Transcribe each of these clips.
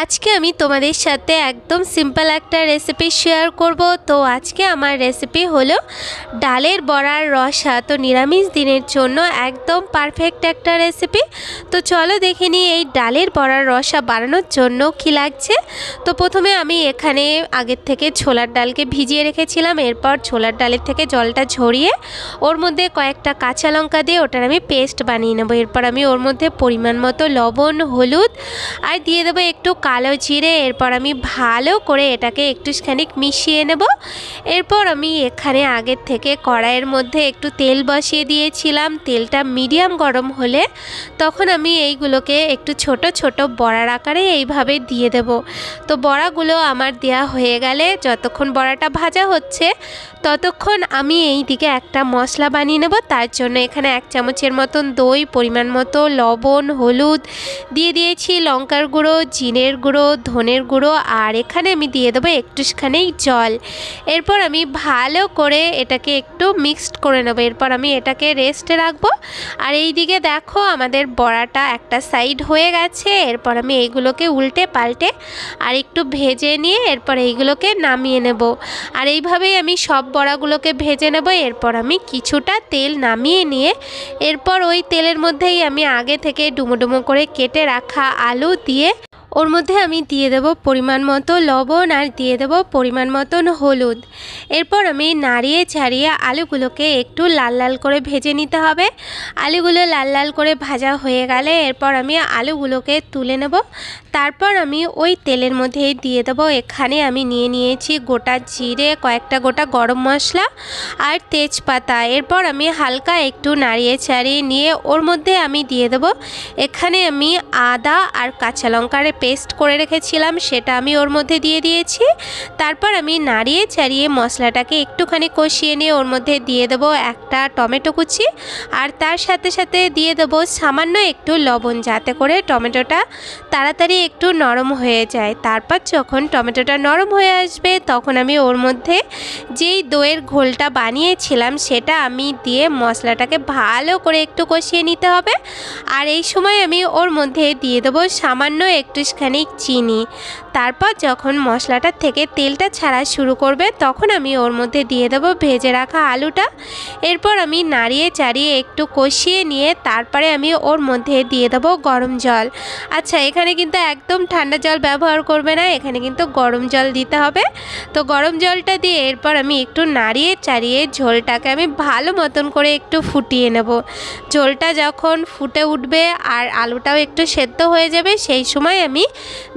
আজকে আমি তোমাদের সাথে একদম সিম্পল একটা রেসিপি শেয়ার করব। তো আজকে আমার রেসিপি হলো ডালের বড়ার রসা। তো নিরামিষ দিনের জন্য একদম পারফেক্ট একটা রেসিপি। তো চলো দেখে নিই এই ডালের বড়ার রসা বানানোর জন্য কি লাগছে। তো প্রথমে আমি এখানে আগের থেকে ছোলার ডালকে ভিজিয়ে রেখেছিলাম। এরপর ছোলার ডালের থেকে জলটা ঝরিয়ে ওর মধ্যে কয়েকটা কাঁচা লঙ্কা দিয়ে ওটার আমি পেস্ট বানিয়ে নেবো। এরপর আমি ওর মধ্যে পরিমাণ মতো লবণ, হলুদ আর দিয়ে দেবো একটু কালো জিরে। এরপর আমি ভালো করে এটাকে একটুখানি মিশিয়ে নেব। এরপর আমি এখানে আগের থেকে কড়াইয়ের মধ্যে একটু তেল বসিয়ে দিয়েছিলাম। তেলটা মিডিয়াম গরম হলে তখন আমি এইগুলোকে একটু ছোট ছোট বড়ার আকারে এইভাবে দিয়ে দেব। তো বড়াগুলো আমার দেয়া হয়ে গেলে যতক্ষণ বড়াটা ভাজা হচ্ছে ততক্ষণ আমি এই দিকে একটা মশলা বানিয়ে নেব। তার জন্য এখানে 1 চামচের মতন দই, পরিমাণ মতো লবণ, হলুদ দিয়ে দিয়েছি, লঙ্কার গুঁড়ো, জিরের গুঁড়ো, ধনের গুঁড়ো আর এখানে আমি দিয়ে দেবো একটুখানি জল। এরপর আমি ভালো করে এটাকে একটু মিক্সড করে নেবো। এরপর আমি এটাকে রেস্টে রাখবো। আর এই দিকে দেখো আমাদের বড়াটা একটা সাইড হয়ে গেছে। এরপর আমি এইগুলোকে উল্টে পাল্টে আর একটু ভেজে নিয়ে এরপর এইগুলোকে নামিয়ে নেব। আর এইভাবেই আমি সব বড়াগুলোকে ভেজে নেব। এরপর আমি কিছুটা তেল নামিয়ে নিয়ে এরপর ওই তেলের মধ্যেই আমি আগে থেকে ডুমো ডুমো করে কেটে রাখা আলু দিয়ে ওর মধ্যে আমি দিয়ে দেব পরিমাণ মতো লবণ আর দিয়ে দেব পরিমাণ মতন হলুদ। এরপর আমি নাড়িয়ে ছাড়িয়ে আলুগুলোকে একটু লাল লাল করে ভেজে নিতে হবে। আলুগুলো লাল লাল করে ভাজা হয়ে গেলে এরপর আমি আলুগুলোকে তুলে নেব। তারপর আমি ওই তেলের মধ্যেই দিয়ে দেবো এখানে আমি নিয়েছি গোটা জিরে, কয়েকটা গোটা গরম মশলা আর তেজপাতা। এরপর আমি হালকা একটু নাড়িয়ে ছাড়িয়ে নিয়ে ওর মধ্যে আমি দিয়ে দেবো এখানে আমি আদা আর কাঁচা লঙ্কার পেস্ট করে রেখেছিলাম, সেটা আমি ওর মধ্যে দিয়ে দিয়েছি। তারপর আমি নাড়িয়ে ছাড়িয়ে মশলাটাকে একটুখানি কষিয়ে নিয়ে ওর মধ্যে দিয়ে দেবো একটা টমেটো কুচি আর তার সাথে সাথে দিয়ে দেবো সামান্য একটু লবণ, যাতে করে টমেটোটা তাড়াতাড়ি একটু নরম হয়ে যায়। তারপর যখন টমেটোটা নরম হয়ে আসবে তখন আমি ওর মধ্যে যেই দইয়ের ঘোলটা বানিয়েছিলাম সেটা আমি দিয়ে মশলাটাকে ভালো করে একটু কষিয়ে নিতে হবে। আর এই সময় আমি ওর মধ্যে দিয়ে দেবো সামান্য একটুখানি চিনি। তারপর যখন মশলাটার থেকে তেলটা ছাড়া শুরু করবে তখন আমি ওর মধ্যে দিয়ে দেবো ভেজে রাখা আলুটা। এরপর আমি নাড়িয়ে চাড়িয়ে একটু কষিয়ে নিয়ে তারপরে আমি ওর মধ্যে দিয়ে দেবো গরম জল। আচ্ছা, এখানে কিন্তু একদম ঠান্ডা জল ব্যবহার করবে না, এখানে কিন্তু গরম জল দিতে হবে। তো গরম জলটা দিয়ে এরপর আমি একটু নাড়িয়ে চাড়িয়ে ঝোলটাকে আমি ভালো মতন করে একটু ফুটিয়ে নেব। ঝোলটা যখন ফুটে উঠবে আর আলুটাও একটু সেদ্ধ হয়ে যাবে সেই সময় আমি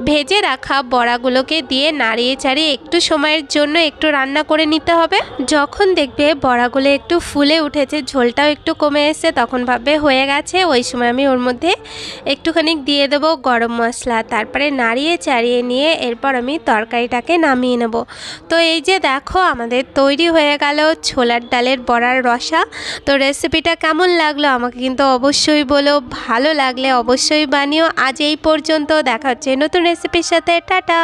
ভেজে রাখা বড়াগুলোকে দিয়ে নাড়িয়ে চাড়িয়ে একটু সময়ের জন্য একটু রান্না করে নিতে হবে। যখন দেখবে বড়াগুলো একটু ফুলে উঠেছে, ঝোলটাও একটু কমে এসেছে, তখন ভাববে হয়ে গেছে। ওই সময় আমি ওর মধ্যে একটুখানি দিয়ে দেবো গরম মশলা। তারপরে নাড়িয়ে চাড়িয়ে নিয়ে এরপর আমি তরকারিটাকে নামিয়ে নেব। তো এই যে দেখো আমাদের তৈরি হয়ে গেল ছোলার ডালের বড়ার রসা। তো রেসিপিটা কেমন লাগলো আমাকে কিন্তু অবশ্যই বলো, ভালো লাগলে অবশ্যই বানিও। আজ এই পর্যন্ত, দেখা হচ্ছে নতুন রেসিপির সাথে। টাটা।